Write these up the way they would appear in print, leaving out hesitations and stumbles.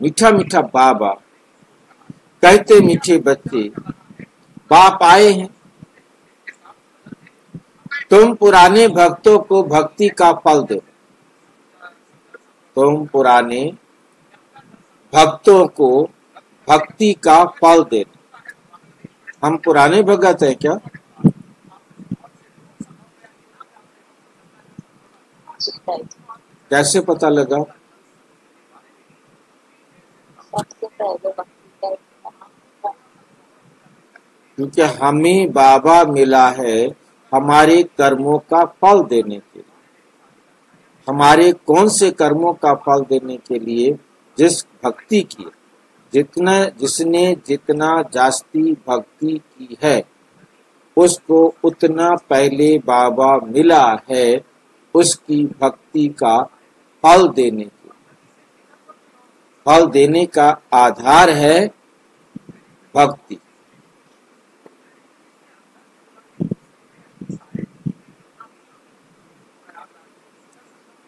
मीठा मीठा बाबा कहते मीठे बच्चे बाप आए हैं। तुम पुराने भक्तों को भक्ति का फल दो। तुम पुराने भक्तों को भक्ति का फल दे। हम पुराने भगत हैं क्या? कैसे पता लगा? क्योंकि हमें बाबा मिला है हमारे कर्मों का फल देने के लिए। हमारे कौन से कर्मों का फल देने के लिए? जिस भक्ति की, जिसने जितना जास्ती भक्ति की है उसको उतना पहले बाबा मिला है उसकी भक्ति का फल देने के। फल देने का आधार है भक्ति।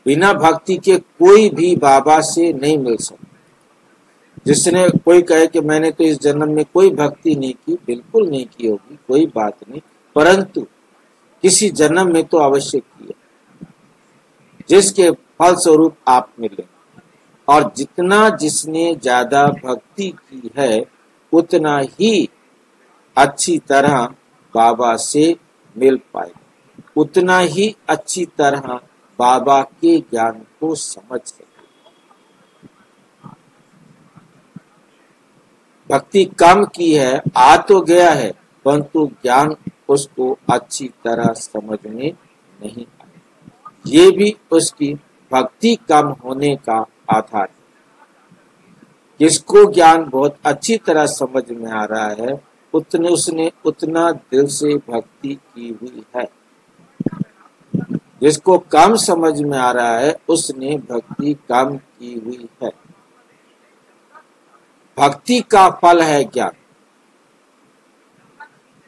बिना भक्ति के कोई भी बाबा से नहीं मिल सकता। जिसने कोई कहे कि मैंने तो इस जन्म में कोई भक्ति नहीं की, बिल्कुल नहीं की होगी, कोई बात नहीं, परंतु किसी जन्म में तो अवश्य किया, जिसके फल स्वरूप आप मिले। और जितना जिसने ज्यादा भक्ति की है उतना ही अच्छी तरह बाबा से मिल पाएगा, उतना ही अच्छी तरह बाबा के ज्ञान को समझ सके। भक्ति कम की है, आ तो गया है, परंतु ज्ञान उसको अच्छी तरह समझ में नहीं आया। ये भी उसकी भक्ति कम होने का आधार है। जिसको ज्ञान बहुत अच्छी तरह समझ में आ रहा है उसने उतना दिल से भक्ति की हुई है। जिसको कम समझ में आ रहा है उसने भक्ति कम की हुई है। भक्ति का फल है ज्ञान।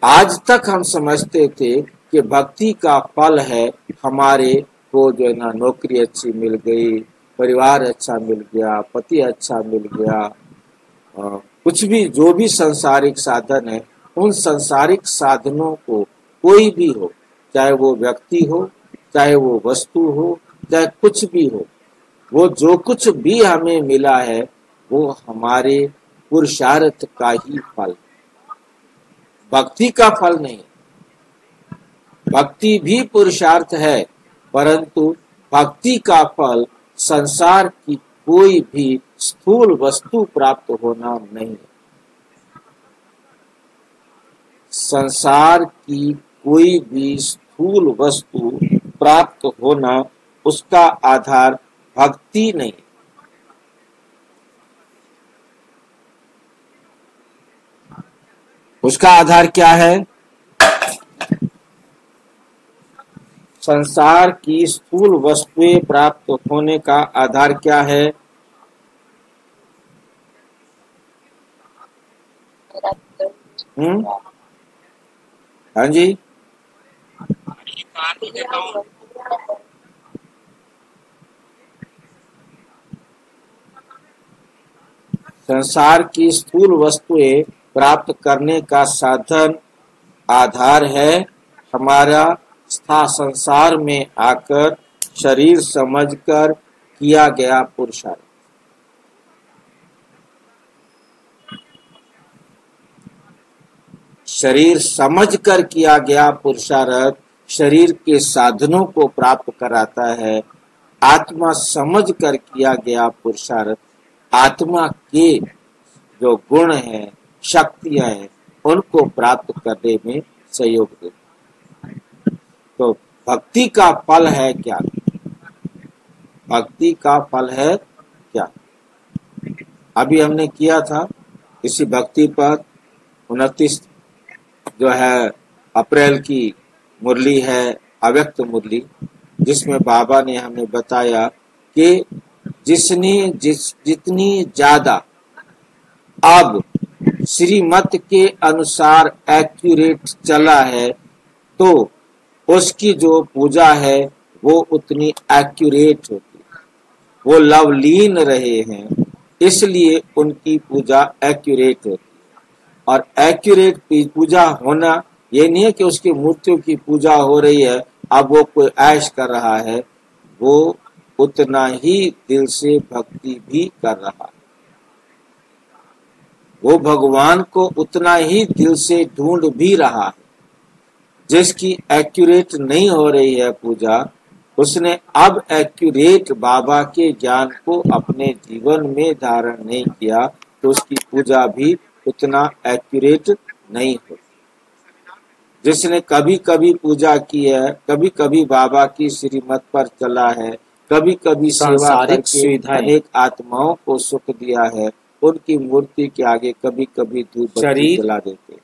आज तक हम समझते थे कि भक्ति का फल है हमारे को जो है ना नौकरी अच्छी मिल गई, परिवार अच्छा मिल गया, पति अच्छा मिल गया, कुछ भी जो भी सांसारिक साधन है, उन सांसारिक साधनों को कोई भी हो, चाहे वो व्यक्ति हो, चाहे वो वस्तु हो, चाहे कुछ भी हो, वो जो कुछ भी हमें मिला है वो हमारे पुरुषार्थ का ही फल, भक्ति का फल नहीं। भक्ति भी पुरुषार्थ है, परंतु भक्ति का फल संसार की कोई भी स्थूल वस्तु प्राप्त होना नहीं। संसार की कोई भी स्थूल वस्तु प्राप्त होना उसका आधार भक्ति नहीं। उसका आधार क्या है? संसार की स्थूल वस्तुएं प्राप्त होने का आधार क्या है? हाँ जी, संसार की स्थूल वस्तुएं प्राप्त करने का साधन आधार है हमारा संसार में आकर शरीर समझकर किया गया पुरुषार्थ। शरीर समझकर किया गया पुरुषार्थ शरीर के साधनों को प्राप्त कराता है। आत्मा समझकर किया गया पुरुषार्थ आत्मा के जो गुण हैं, शक्तियां हैं, उनको प्राप्त करने में सहयोग देता है। तो भक्ति का फल है क्या? भक्ति का फल है क्या? अभी हमने किया था इसी भक्ति पर 29 जो है अप्रैल की मुरली है, अव्यक्त मुरली, जिसमें बाबा ने हमें बताया कि जितनी ज्यादा अब श्रीमत के अनुसार एक्यूरेट चला है तो उसकी जो पूजा है वो उतनी एक्यूरेट होती है। वो लवलीन रहे हैं, इसलिए उनकी पूजा एक्यूरेट होती है। और एक्यूरेट पूजा होना ये नहीं है कि उसकी मूर्तियों की पूजा हो रही है, अब वो कोई ऐश कर रहा है, वो उतना ही दिल से भक्ति भी कर रहा है, वो भगवान को उतना ही दिल से ढूंढ भी रहा है। जिसकी एक्यूरेट नहीं हो रही है पूजा, उसने अब एक्यूरेट बाबा के ज्ञान को अपने जीवन में धारण नहीं किया, तो उसकी पूजा भी उतना एक्यूरेट नहीं होती। जिसने कभी कभी पूजा की है, कभी कभी बाबा की श्रीमत पर चला है, कभी कभी सेवा करके अनेक आत्माओं को सुख दिया है, उनकी मूर्ति के आगे कभी कभी धूप बत्ती जला देते।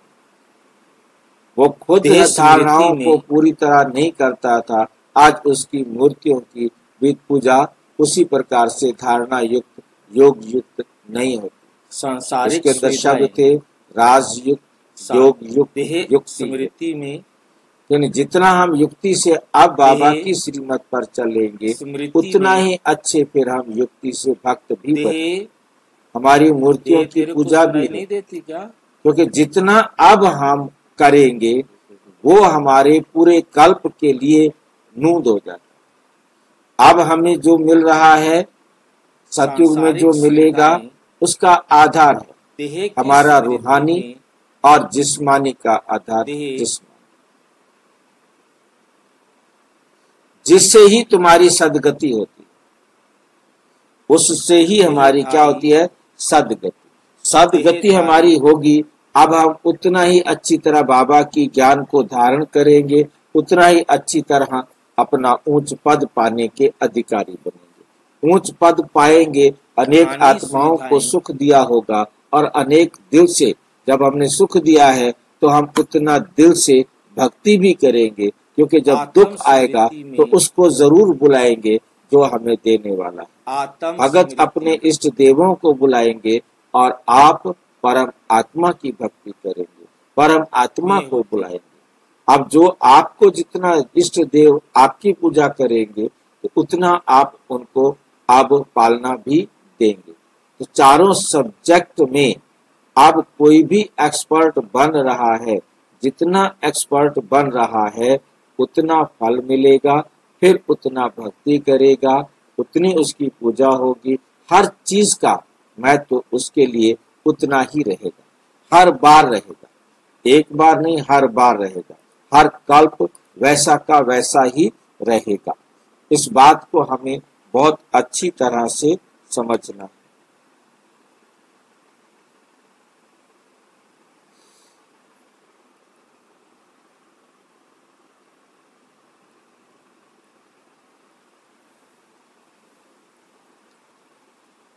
वो खुद धारणाओं को पूरी तरह नहीं करता था, आज उसकी मूर्तियों की भी पूजा उसी प्रकार से धारणा युक्त, योग युक्त नहीं होती। सांसारिक के अंदर शब्द थे राजयुक्त, योग युक्त, युक्ति स्मृति में, यानी जितना हम युक्ति से अब बाबा की श्रीमत पर चलेंगे, उतना ही अच्छे फिर हम युक्ति से भक्त भी बने। हमारी मूर्तियों की पूजा भी नहीं देती क्या? क्योंकि जितना अब हम करेंगे वो हमारे पूरे कल्प के लिए नूद हो जाता। अब हमें जो मिल रहा है, सतयुग में जो मिलेगा, उसका आधार है हमारा रूहानी और जिस्मानी का आधार, जिस्मानी, जिससे ही तुम्हारी सदगति होती, उससे ही हमारी क्या होती है? सदगति। सदगति हमारी होगी, अब हम उतना ही अच्छी तरह बाबा की ज्ञान को धारण करेंगे, उतना ही अच्छी तरह अपना ऊंच पद पाने के अधिकारी बनेंगे। ऊंच पद पाएंगे, अनेक आत्माओं को सुख दिया होगा, और अनेक दिल से जब हमने सुख दिया है तो हम उतना दिल से भक्ति भी करेंगे, क्योंकि जब दुख आएगा तो उसको जरूर बुलाएंगे जो हमें देने वाला है। भगत अपने इष्ट देवों को बुलाएंगे और आप परम आत्मा की भक्ति करेंगे, परम आत्मा को बुलाएंगे। अब जो आपको जितना इष्ट देव आपकी पूजा करेंगे तो उतना आप उनको अब पालना भी देंगे। तो चारों सब्जेक्ट में अब कोई भी एक्सपर्ट बन रहा है, जितना एक्सपर्ट बन रहा है उतना फल मिलेगा, फिर उतना भक्ति करेगा, उतनी उसकी पूजा होगी, हर चीज का महत्व तो उसके लिए उतना ही रहेगा, हर बार रहेगा, एक बार नहीं हर बार रहेगा, हर कल्प वैसा का वैसा ही रहेगा। इस बात को हमें बहुत अच्छी तरह से समझना है।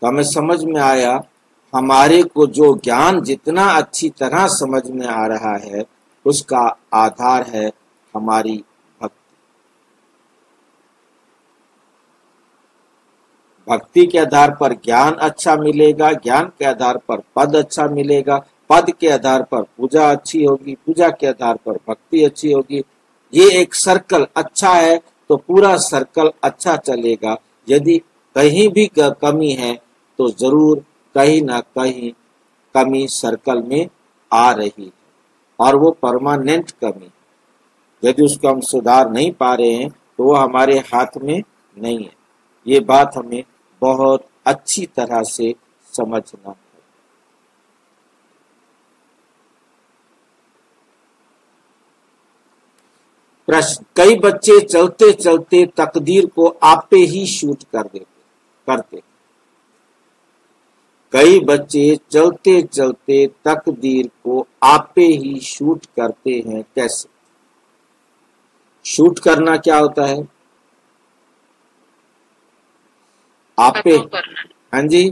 तो हमें समझ में आया, हमारे को जो ज्ञान जितना अच्छी तरह समझ में आ रहा है उसका आधार है हमारी भक्ति। भक्ति के आधार पर ज्ञान अच्छा मिलेगा, ज्ञान के आधार पर पद अच्छा मिलेगा, पद के आधार पर पूजा अच्छी होगी, पूजा के आधार पर भक्ति अच्छी होगी। ये एक सर्कल अच्छा है तो पूरा सर्कल अच्छा चलेगा। यदि कहीं भी कमी है तो जरूर कहीं ना कहीं कमी सर्कल में आ रही है, और वो परमानेंट कमी। यदि उसको हम सुधार नहीं पा रहे हैं तो वो हमारे हाथ में नहीं है। ये बात हमें बहुत अच्छी तरह से समझना है। प्रश्न, कई बच्चे चलते चलते तकदीर को आपे ही शूट करते। कई बच्चे चलते चलते तकदीर को आपे ही शूट करते हैं, कैसे? शूट करना क्या होता है? आपे, हाँ जी,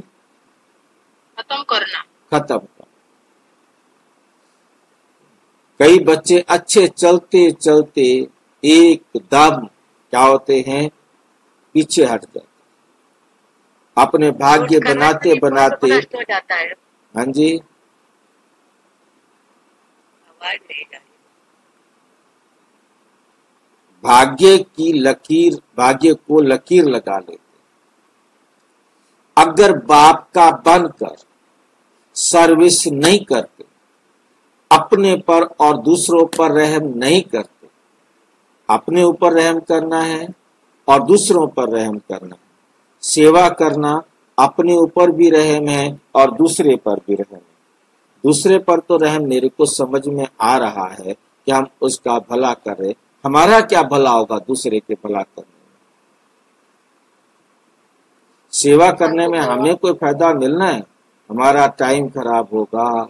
खत्म करना। खत्म करना। कई बच्चे अच्छे चलते चलते एकदम क्या होते हैं? पीछे हट जाते, अपने भाग्य बनाते बनाते, हाँ जी, भाग्य को लकीर लगा लेते। अगर बाप का बनकर सर्विस नहीं करते, अपने पर और दूसरों पर रहम नहीं करते, अपने ऊपर रहम करना है और दूसरों पर रहम करना है, सेवा करना, अपने ऊपर भी रहम है और दूसरे पर भी रहम है। दूसरे पर तो रहम मेरे को समझ में आ रहा है कि हम उसका भला कर रहे, हमारा क्या भला होगा दूसरे के भला करने में? सेवा करने में हमें कोई फायदा मिलना है? हमारा टाइम खराब होगा,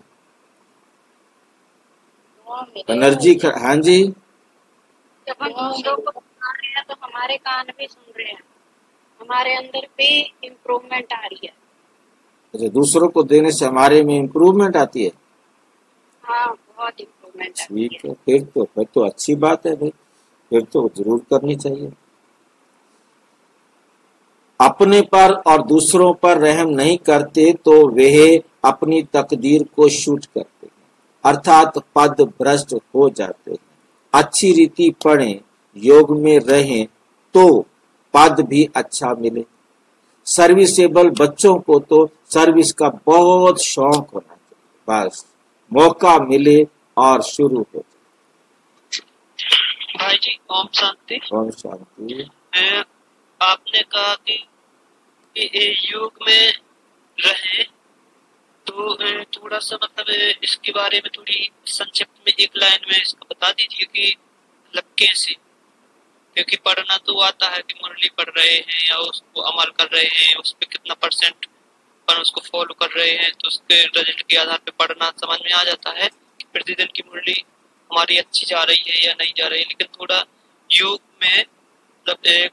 एनर्जी हाँ जी। जब हम दूसरों को सुना रहे हैं तो हमारे कान भी सुन रहे हैं, हमारे अंदर भी इम्प्रूवमेंट आ रही है। अच्छा, दूसरों को देने से हमारे में इम्प्रूवमेंट आती है? हाँ, बहुत इम्प्रूवमेंट आती है। ठीक है, फिर तो अच्छी बात है भाई, फिर तो जरूर करनी चाहिए। अपने पर और दूसरों पर रहम नहीं करते तो वे अपनी तकदीर को शूट करते हैं, अर्थात पद भ्रष्ट हो जाते हैं। अच्छी रीति पढ़ें, योग में रहें तो पद भी अच्छा मिले। सर्विसेबल बच्चों को तो सर्विस का बहुत शौक होना चाहिए, बस मौका मिले और शुरू हो जाए। भाई जी ओम शांति। ओम शांति। आपने कहा कि योग में रहे तो थोड़ा सा मतलब इसके बारे में थोड़ी संक्षिप्त में एक लाइन में इसको बता दीजिए कि मतलब कैसे, क्योंकि पढ़ना तो आता है कि मुरली पढ़ रहे हैं या उसको अमल कर रहे हैं, उस पर कितना परसेंट अपन उसको फॉलो कर रहे हैं, तो उसके रिजल्ट के आधार पे पढ़ना समझ में आ जाता है कि प्रतिदिन की मुरली हमारी अच्छी जा रही है या नहीं जा रही है। लेकिन थोड़ा योग में मतलब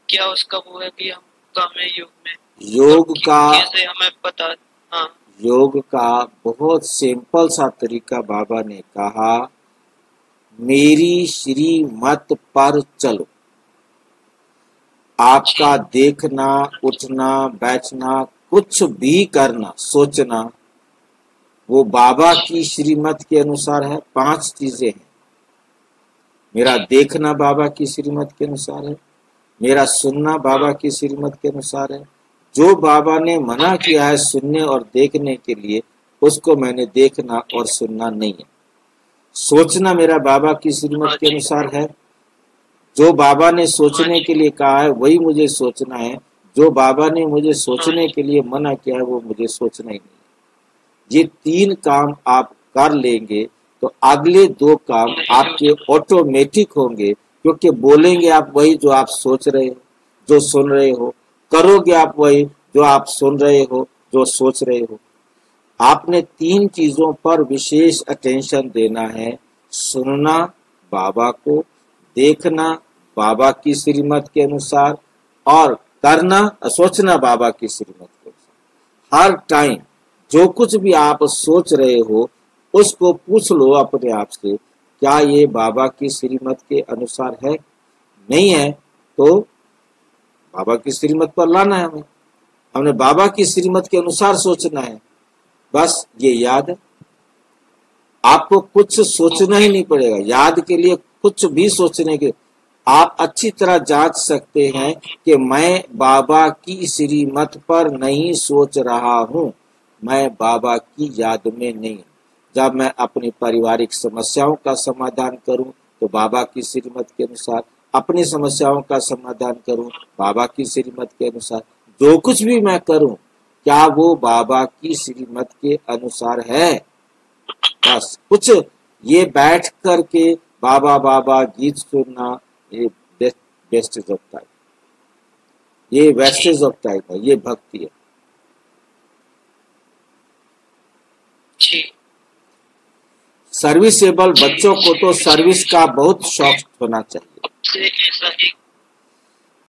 क्या उसका वो है कि हम काम है योग में, योग का कैसे हमें पता? हाँ, योग का बहुत सिंपल सा तरीका बाबा ने कहा, मेरी श्रीमत पर चलो। आपका देखना, उठना, बैठना, कुछ भी करना, सोचना, वो बाबा की श्रीमत के अनुसार है। 5 चीजें हैं। मेरा देखना बाबा की श्रीमत के अनुसार है, मेरा सुनना बाबा की श्रीमत के अनुसार है, जो बाबा ने मना किया है सुनने और देखने के लिए उसको मैंने देखना और सुनना नहीं है। सोचना मेरा बाबा की श्रीमत के अनुसार है, जो बाबा ने सोचने के लिए कहा है वही मुझे सोचना है, जो बाबा ने मुझे सोचने के लिए मना किया है वो मुझे सोचना ही नहीं है। ये 3 काम आप कर लेंगे तो अगले 2 काम आपके ऑटोमेटिक होंगे, क्योंकि बोलेंगे आप वही जो आप सोच रहे हो, जो सुन रहे हो, करोगे आप वही जो आप सुन रहे हो, जो सोच रहे हो। आपने 3 चीजों पर विशेष अटेंशन देना है, सुनना बाबा को, देखना बाबा की श्रीमत के अनुसार और करना सोचना बाबा की श्रीमत के अनुसार। हर टाइम जो कुछ भी आप सोच रहे हो उसको पूछ लो अपने आप से, क्या ये बाबा की श्रीमत के अनुसार है? नहीं है तो बाबा की श्रीमत पर लाना है हमें, हमने बाबा की श्रीमत के अनुसार सोचना है। बस ये याद है, आपको कुछ सोचना ही नहीं पड़ेगा। याद के लिए कुछ भी सोचने के, आप अच्छी तरह जांच सकते हैं कि मैं बाबा की श्रीमत पर नहीं सोच रहा हूँ, मैं बाबा की याद में नहीं। जब मैं अपनी पारिवारिक समस्याओं का समाधान करूं तो बाबा की श्रीमत के अनुसार, अपनी समस्याओं का समाधान करूं बाबा की श्रीमत के अनुसार, जो कुछ भी मैं करूं क्या वो बाबा की श्रीमत के अनुसार है? बस कुछ ये बैठ करके बाबा बाबा गीत सुनना, ये वेस्टेज ऑफ टाइम, ये वेस्टेज ऑफ टाइम है, ये भक्ति है। सर्विसेबल बच्चों को तो सर्विस का बहुत शौक होना चाहिए। ऐसा एक